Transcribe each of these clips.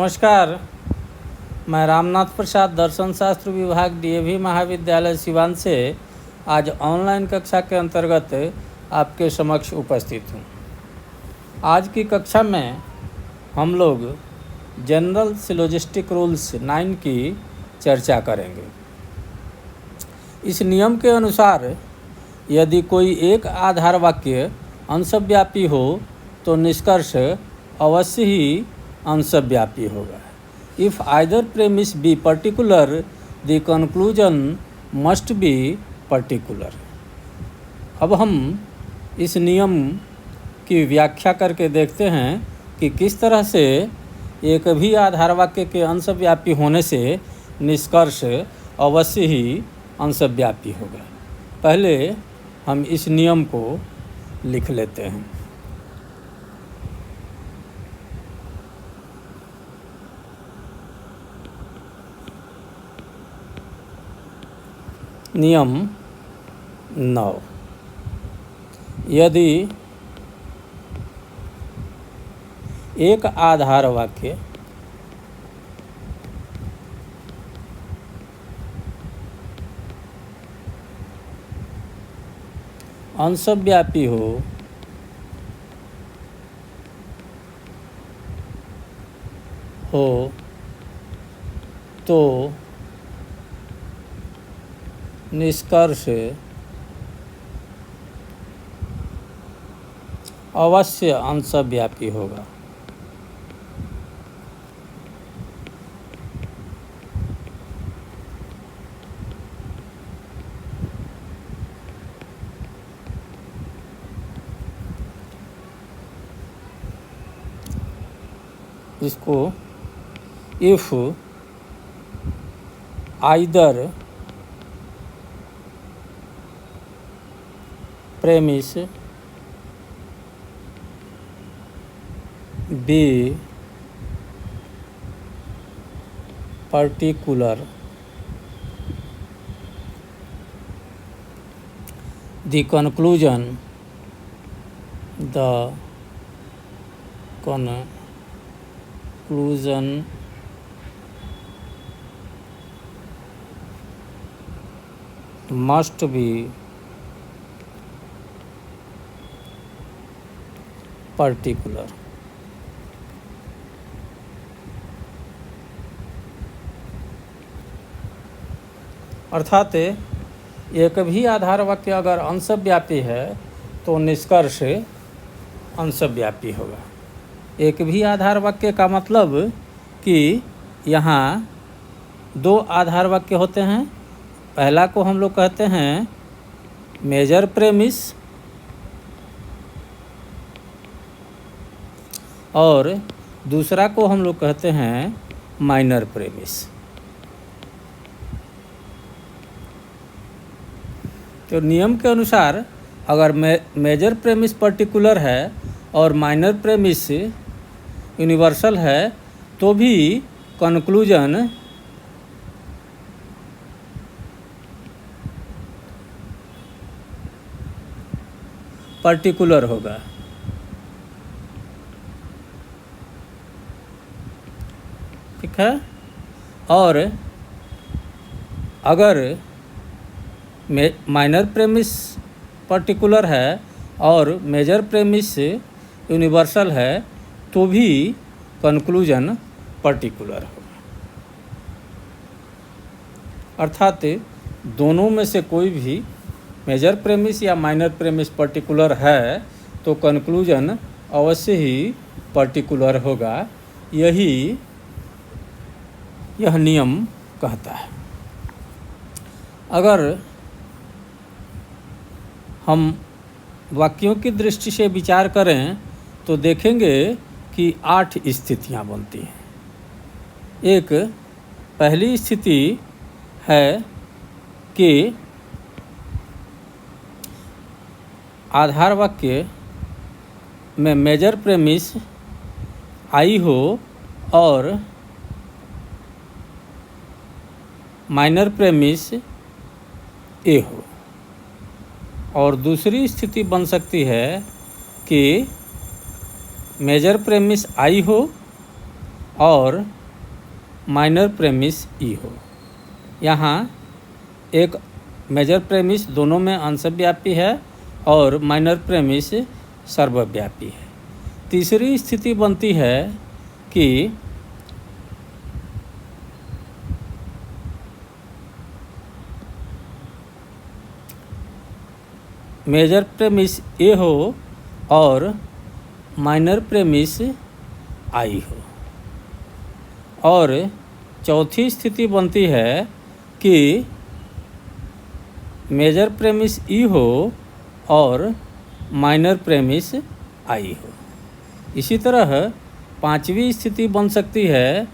नमस्कार। मैं रामनाथ प्रसाद दर्शन शास्त्र विभाग डीएवी महाविद्यालय सिवान से आज ऑनलाइन कक्षा के अंतर्गत आपके समक्ष उपस्थित हूँ। आज की कक्षा में हम लोग जनरल सिलोजिस्टिक रूल्स 9 की चर्चा करेंगे। इस नियम के अनुसार यदि कोई एक आधार वाक्य अंशव्यापी हो तो निष्कर्ष अवश्य ही अंशव्यापी होगा। If either premise be particular the conclusion must be particular. अब हम इस नियम की व्याख्या करके देखते हैं कि किस तरह से एक भी आधार वाक्य के अंशव्यापी होने से निष्कर्ष अवश्य ही अंशव्यापी होगा। पहले हम इस नियम को लिख लेते हैं। नियम 9। यदि एक आधार वाक्य अंशव्यापी हो तो निष्कर्ष अवश्य अंशव्यापी होगा। इसको if either premise be particular the conclusion must be particular. अर्थात एक भी आधार वाक्य अगर अंशव्यापी है तो निष्कर्ष अंशव्यापी होगा। एक भी आधार वाक्य का मतलब कि यहाँ दो आधार वाक्य होते हैं। पहला को हम लोग कहते हैं मेजर प्रेमिस और दूसरा को हम लोग कहते हैं माइनर प्रेमिस। तो नियम के अनुसार अगर मेजर प्रेमिस पर्टिकुलर है और माइनर प्रेमिस यूनिवर्सल है तो भी कंक्लूजन पर्टिकुलर होगा। ठीक है। और अगर माइनर प्रेमिस पर्टिकुलर है और मेजर प्रेमिस यूनिवर्सल है तो भी कंक्लूजन पर्टिकुलर होगा। अर्थात दोनों में से कोई भी मेजर प्रेमिस या माइनर प्रेमिस पर्टिकुलर है तो कंक्लूजन अवश्य ही पर्टिकुलर होगा। यह नियम कहता है। अगर हम वाक्यों की दृष्टि से विचार करें तो देखेंगे कि 8 स्थितियां बनती हैं। एक पहली स्थिति है कि आधार वाक्य में मेजर प्रेमिस आई हो और माइनर प्रेमिस ए हो। और दूसरी स्थिति बन सकती है कि मेजर प्रेमिस आई हो और माइनर प्रेमिस ई हो। यहाँ एक मेजर प्रेमिस दोनों में अंशव्यापी है और माइनर प्रेमिस सर्वव्यापी है। तीसरी स्थिति बनती है कि मेजर प्रेमिस ए हो और माइनर प्रेमिस आई हो। और चौथी स्थिति बनती है कि मेजर प्रेमिस ई हो और माइनर प्रेमिस आई हो। इसी तरह पांचवी स्थिति बन सकती है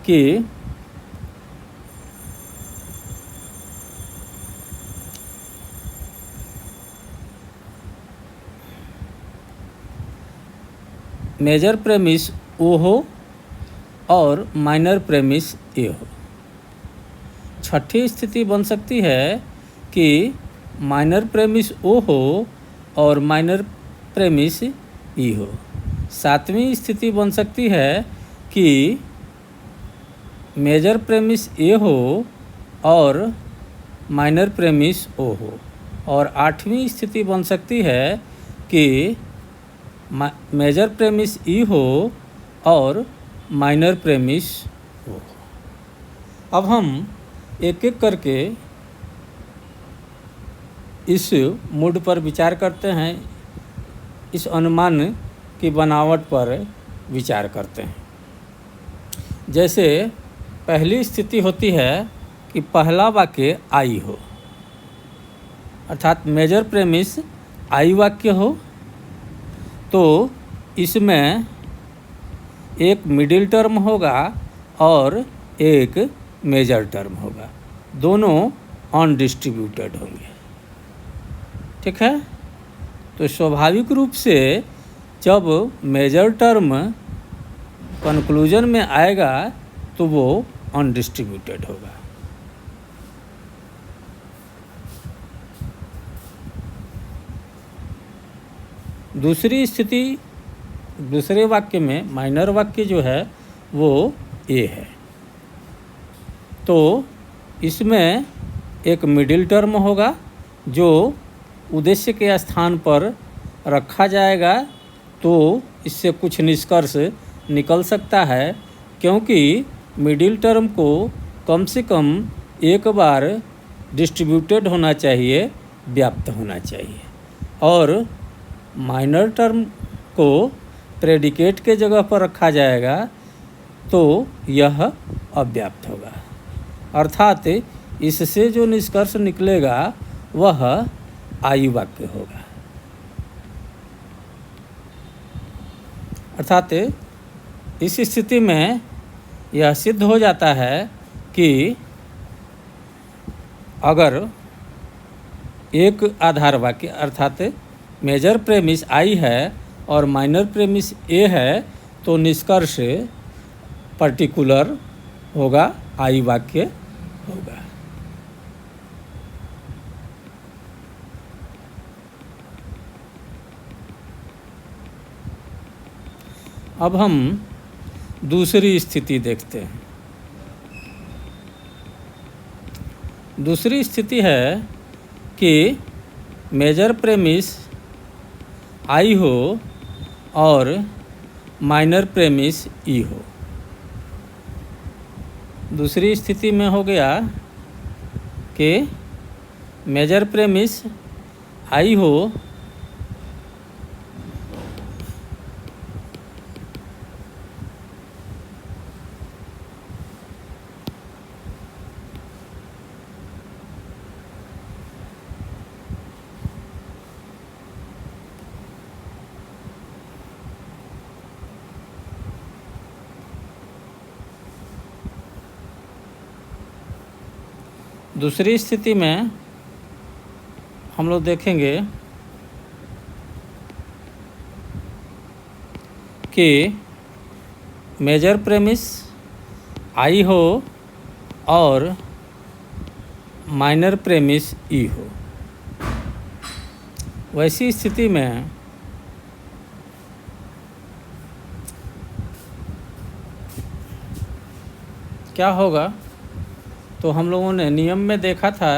कि मेजर प्रेमिस ओ हो और माइनर प्रेमिस ए हो। छठी स्थिति बन सकती है कि माइनर प्रेमिस ओ हो और माइनर प्रेमिस ई हो। सातवीं स्थिति बन सकती है कि मेजर प्रेमिस ए हो और माइनर प्रेमिस ओ हो। और आठवीं स्थिति बन सकती है कि मेजर प्रेमिस ई हो और माइनर प्रेमिस ओ हो। अब हम एक एक करके इस मूड पर विचार करते हैं, इस अनुमान की बनावट पर विचार करते हैं। जैसे पहली स्थिति होती है कि पहला वाक्य आई हो, अर्थात मेजर प्रेमिस आई वाक्य हो, तो इसमें एक मिडिल टर्म होगा और एक मेजर टर्म होगा, दोनों अनडिस्ट्रीब्यूटेड होंगे। ठीक है, तो स्वाभाविक रूप से जब मेजर टर्म कंक्लूजन में आएगा तो वो अनडिस्ट्रीब्यूटेड होगा। दूसरी स्थिति, दूसरे वाक्य में माइनर वाक्य जो है वो ए है, तो इसमें एक मिडिल टर्म होगा जो उद्देश्य के स्थान पर रखा जाएगा। तो इससे कुछ निष्कर्ष निकल सकता है, क्योंकि मिडिल टर्म को कम से कम एक बार डिस्ट्रीब्यूटेड होना चाहिए, व्याप्त होना चाहिए। और माइनर टर्म को प्रेडिकेट के जगह पर रखा जाएगा तो यह अव्याप्त होगा। अर्थात इससे जो निष्कर्ष निकलेगा वह आई वाक्य होगा। अर्थात इस स्थिति में यह सिद्ध हो जाता है कि अगर एक आधार वाक्य अर्थात मेजर प्रेमिस आई है और माइनर प्रेमिस ए है, तो निष्कर्ष पर्टिकुलर होगा, आई वाक्य होगा। अब हम दूसरी स्थिति देखते हैं। दूसरी स्थिति है कि मेजर प्रेमिस आई हो और माइनर प्रेमिस ई हो। दूसरी स्थिति में हो गया कि मेजर प्रेमिस आई हो दूसरी स्थिति में हम लोग देखेंगे कि मेजर प्रेमिस आई हो और माइनर प्रेमिस ई हो। वैसी स्थिति में क्या होगा, तो हम लोगों ने नियम में देखा था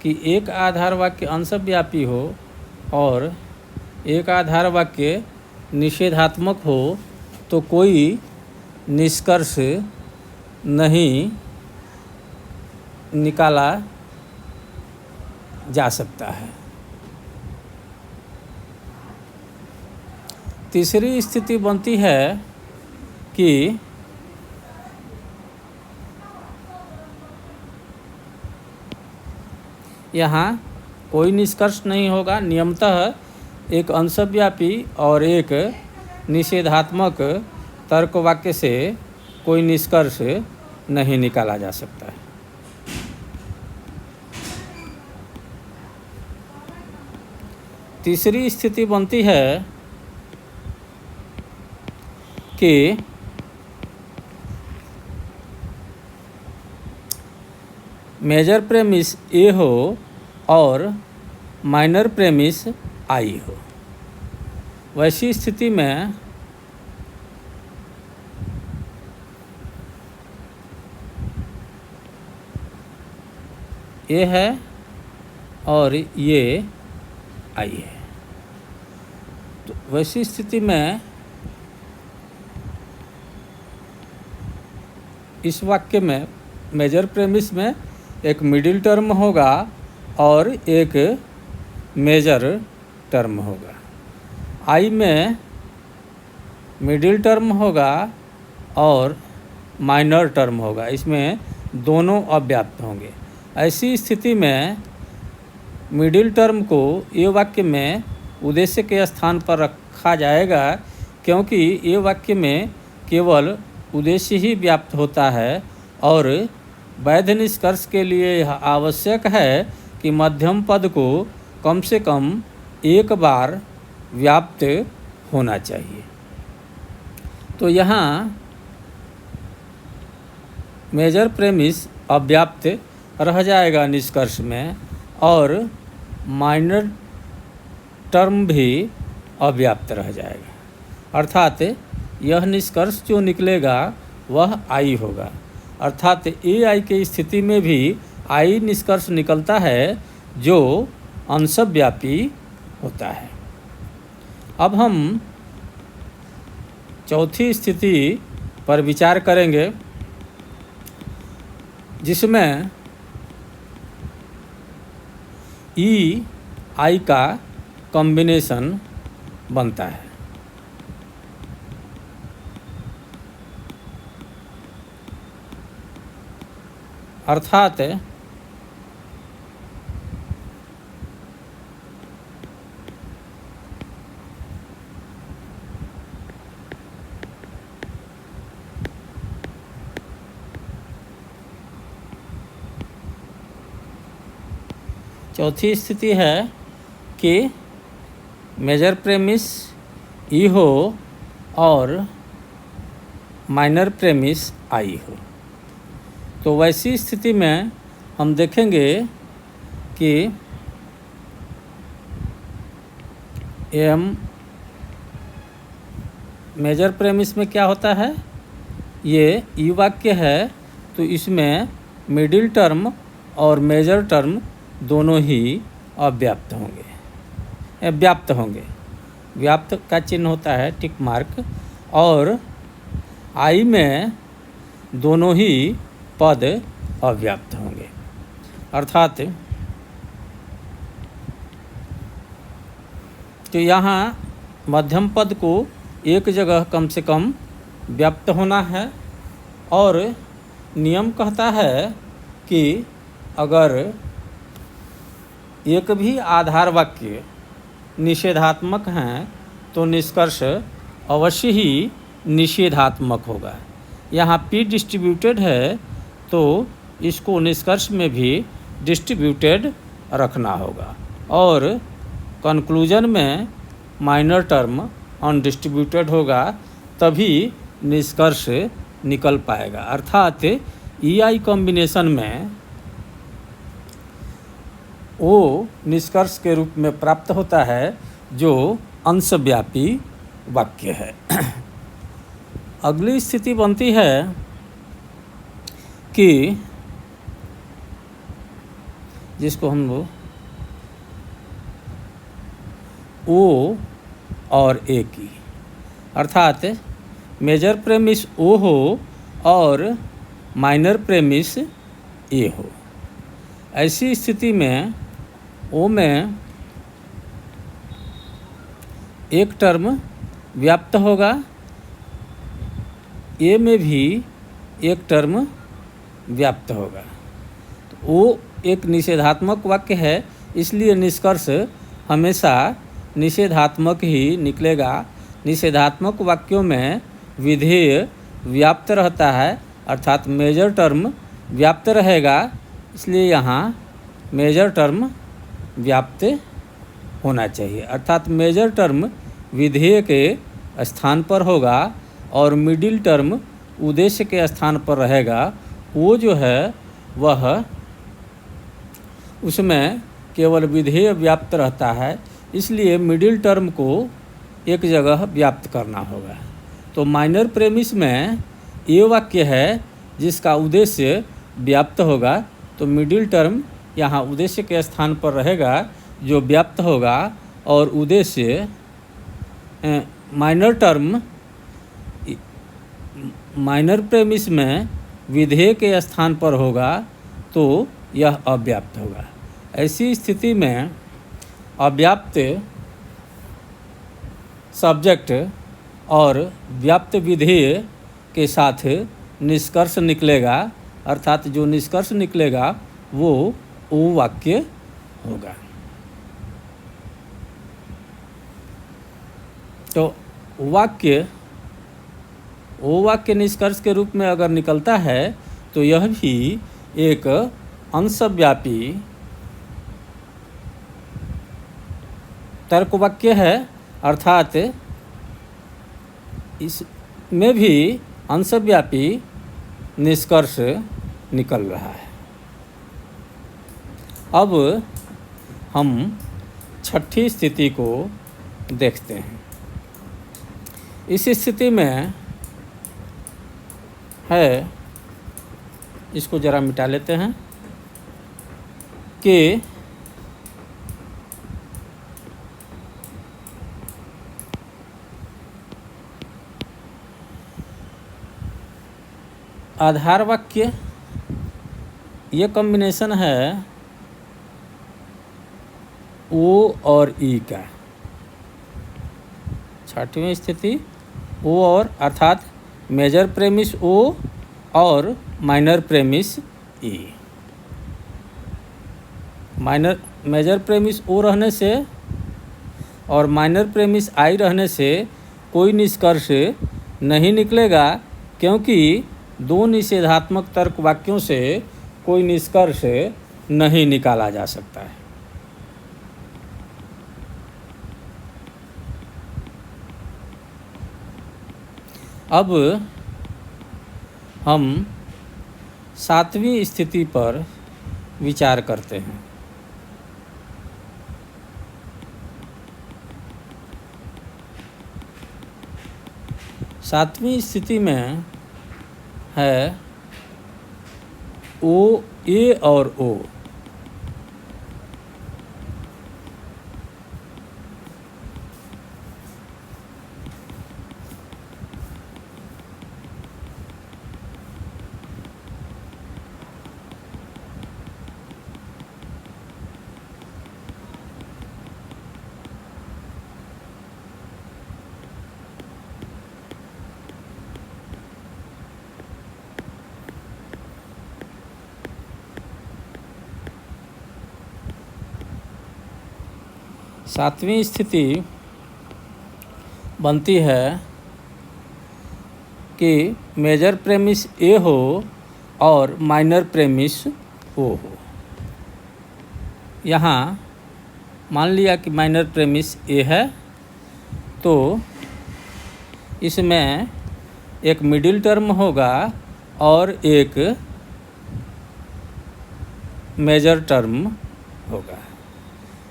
कि एक आधार वाक्य अंशव्यापी हो और एक आधार वाक्य निषेधात्मक हो तो कोई निष्कर्ष नहीं निकाला जा सकता है। तीसरी स्थिति बनती है कि यहाँ कोई निष्कर्ष नहीं होगा, नियमतः एक अंशव्यापी और एक निषेधात्मक तर्क वाक्य से कोई निष्कर्ष नहीं निकाला जा सकता है। तीसरी स्थिति बनती है कि मेजर प्रेमिस ए हो और माइनर प्रेमिस आई हो। वैसी स्थिति में ए है और ये आई है। तो वैसी स्थिति में इस वाक्य में मेजर प्रेमिस में एक मिडिल टर्म होगा और एक मेजर टर्म होगा। आई में मिडिल टर्म होगा और माइनर टर्म होगा, इसमें दोनों अव्याप्त होंगे। ऐसी स्थिति में मिडिल टर्म को ये वाक्य में उद्देश्य के स्थान पर रखा जाएगा, क्योंकि ये वाक्य में केवल उद्देश्य ही व्याप्त होता है और वैध निष्कर्ष के लिए यह आवश्यक है कि मध्यम पद को कम से कम एक बार व्याप्त होना चाहिए। तो यहाँ मेजर प्रेमिस अव्याप्त रह जाएगा निष्कर्ष में और माइनर टर्म भी अव्याप्त रह जाएगा, अर्थात यह निष्कर्ष जो निकलेगा वह आई होगा। अर्थात ए आई की स्थिति में भी आई निष्कर्ष निकलता है जो अंशव्यापी होता है। अब हम चौथी स्थिति पर विचार करेंगे, जिसमें ई आई का कॉम्बिनेशन बनता है। अर्थात चौथी स्थिति है कि मेजर प्रेमिस ई हो और माइनर प्रेमिस आई हो। तो वैसी स्थिति में हम देखेंगे कि एम मेजर प्रेमिस में क्या होता है, ये ई वाक्य है तो इसमें मिडिल टर्म और मेजर टर्म दोनों ही अव्याप्त होंगे, व्याप्त होंगे। व्याप्त का चिन्ह होता है टिक मार्क, और आई में दोनों ही पद अव्याप्त होंगे। अर्थात तो यहाँ मध्यम पद को एक जगह कम से कम व्याप्त होना है, और नियम कहता है कि अगर एक भी आधार वाक्य निषेधात्मक हैं तो निष्कर्ष अवश्य ही निषेधात्मक होगा। यहाँ P डिस्ट्रीब्यूटेड है तो इसको निष्कर्ष में भी डिस्ट्रीब्यूटेड रखना होगा, और कंक्लूजन में माइनर टर्म अनडिस्ट्रीब्यूटेड होगा, तभी निष्कर्ष निकल पाएगा। अर्थात ई आई कॉम्बिनेशन में वो निष्कर्ष के रूप में प्राप्त होता है जो अंशव्यापी वाक्य है। अगली स्थिति बनती है की, जिसको हम लोग ओ और ए की, अर्थात मेजर प्रेमिस ओ हो और माइनर प्रेमिस ए हो। ऐसी स्थिति में ओ में एक टर्म व्याप्त होगा, ए में भी एक टर्म व्याप्त होगा। तो ओ एक निषेधात्मक वाक्य है, इसलिए निष्कर्ष हमेशा निषेधात्मक ही निकलेगा। निषेधात्मक वाक्यों में विधेय व्याप्त रहता है, अर्थात मेजर टर्म व्याप्त रहेगा, इसलिए यहाँ मेजर टर्म व्याप्त होना चाहिए, अर्थात मेजर टर्म विधेय के स्थान पर होगा और मिडिल टर्म उद्देश्य के स्थान पर रहेगा। वो जो है वह उसमें केवल विधेय व्याप्त रहता है, इसलिए मिडिल टर्म को एक जगह व्याप्त करना होगा। तो माइनर प्रेमिस में ये वाक्य है जिसका उद्देश्य व्याप्त होगा, तो मिडिल टर्म यहाँ उद्देश्य के स्थान पर रहेगा जो व्याप्त होगा, और उद्देश्य माइनर टर्म माइनर प्रेमिस में विधेय के स्थान पर होगा, तो यह अव्याप्त होगा। ऐसी स्थिति में अव्याप्त सब्जेक्ट और व्याप्त विधेय के साथ निष्कर्ष निकलेगा, अर्थात जो निष्कर्ष निकलेगा वो ओ वाक्य होगा। तो ओ वाक्य निष्कर्ष के रूप में अगर निकलता है तो यह भी एक अंशव्यापी तर्क वाक्य है, अर्थात इसमें भी अंशव्यापी निष्कर्ष निकल रहा है। अब हम छठी स्थिति को देखते हैं। इस स्थिति में है, इसको ज़रा मिटा लेते हैं, कि आधार वाक्य ये कॉम्बिनेशन है ओ और ई का। छठवीं स्थिति ओ और, अर्थात मेजर प्रेमिस ओ और माइनर प्रेमिस ई। मेजर प्रेमिस ओ रहने से और माइनर प्रेमिस आई रहने से कोई निष्कर्ष नहीं निकलेगा, क्योंकि दो निषेधात्मक तर्क वाक्यों से कोई निष्कर्ष नहीं निकाला जा सकता है। अब हम सातवीं स्थिति पर विचार करते हैं। सातवीं स्थिति में है ओ ए और ओ। सातवीं स्थिति बनती है कि मेजर प्रेमिस ए हो और माइनर प्रेमिस ओ हो। यहाँ मान लिया कि माइनर प्रेमिस ए है, तो इसमें एक मिडिल टर्म होगा और एक मेजर टर्म होगा।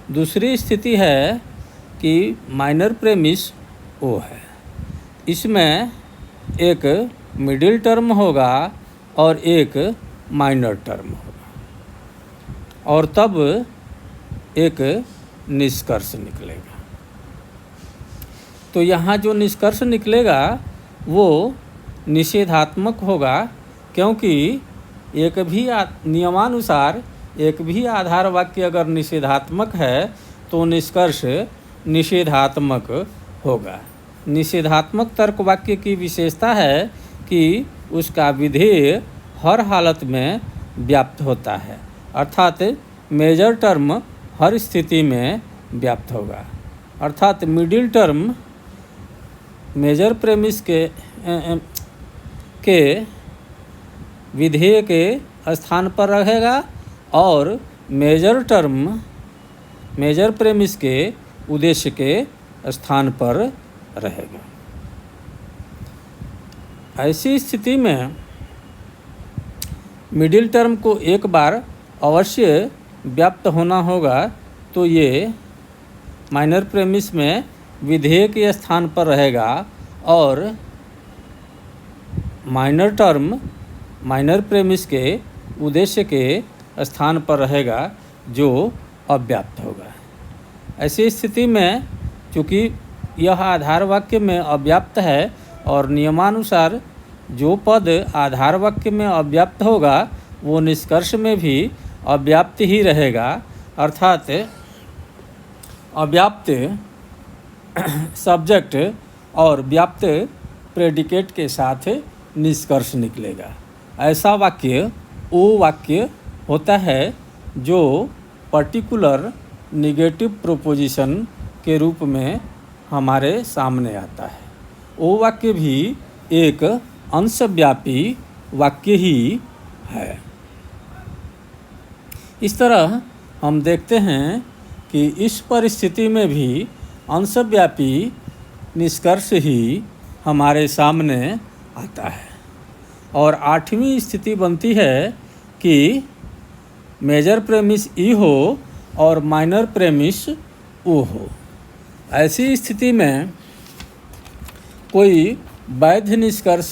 दूसरी स्थिति है कि माइनर प्रेमिस ओ है, इसमें एक मिडिल टर्म होगा और एक माइनर टर्म होगा और तब एक निष्कर्ष निकलेगा। तो यहाँ जो निष्कर्ष निकलेगा वो निषेधात्मक होगा, क्योंकि एक भी नियमानुसार एक भी आधार वाक्य अगर निषेधात्मक है तो निष्कर्ष निषेधात्मक होगा। निषेधात्मक तर्क वाक्य की विशेषता है कि उसका विधेय हर हालत में व्याप्त होता है, अर्थात मेजर टर्म हर स्थिति में व्याप्त होगा। अर्थात मिडिल टर्म मेजर प्रेमिस के विधेय के स्थान पर रहेगा और मेजर टर्म मेजर प्रेमिस के उद्देश्य के स्थान पर रहेगा। ऐसी स्थिति में मिडिल टर्म को एक बार अवश्य व्याप्त होना होगा, तो ये माइनर प्रेमिस में विधेय के स्थान पर रहेगा और माइनर टर्म माइनर प्रेमिस के उद्देश्य के स्थान पर रहेगा जो अव्याप्त होगा। ऐसी स्थिति में चूँकि यह आधार वाक्य में अव्याप्त है और नियमानुसार जो पद आधार वाक्य में अव्याप्त होगा वो निष्कर्ष में भी अव्याप्त ही रहेगा, अर्थात अव्याप्त सब्जेक्ट और व्याप्त प्रेडिकेट के साथ निष्कर्ष निकलेगा। ऐसा वाक्य वो वाक्य होता है जो पर्टिकुलर निगेटिव प्रोपोजिशन के रूप में हमारे सामने आता है। वो वाक्य भी एक अंशव्यापी वाक्य ही है। इस तरह हम देखते हैं कि इस परिस्थिति में भी अंशव्यापी निष्कर्ष ही हमारे सामने आता है। और आठवीं स्थिति बनती है कि मेजर प्रेमिस ई हो और माइनर प्रेमिस ओ हो। ऐसी स्थिति में कोई वैध निष्कर्ष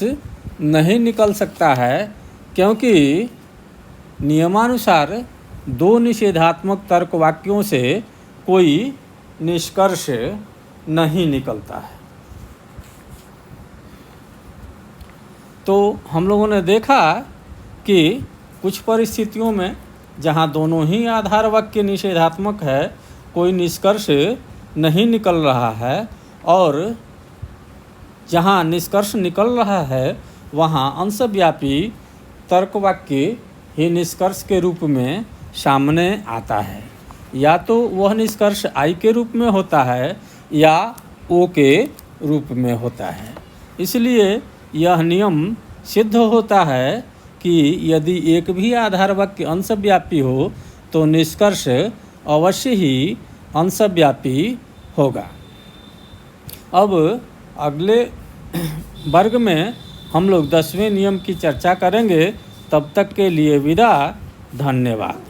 नहीं निकल सकता है, क्योंकि नियमानुसार दो निषेधात्मक तर्क वाक्यों से कोई निष्कर्ष नहीं निकलता है। तो हम लोगों ने देखा कि कुछ परिस्थितियों में जहाँ दोनों ही आधार वाक्य निषेधात्मक है, कोई निष्कर्ष नहीं निकल रहा है, और जहाँ निष्कर्ष निकल रहा है वहाँ अंशव्यापी तर्क वाक्य ही निष्कर्ष के रूप में सामने आता है। या तो वह निष्कर्ष आई के रूप में होता है या ओ के रूप में होता है। इसलिए यह नियम सिद्ध होता है कि यदि एक भी आधार वाक्य अंशव्यापी हो तो निष्कर्ष अवश्य ही अंशव्यापी होगा। अब अगले वर्ग में हम लोग 10वें नियम की चर्चा करेंगे। तब तक के लिए विदा। धन्यवाद।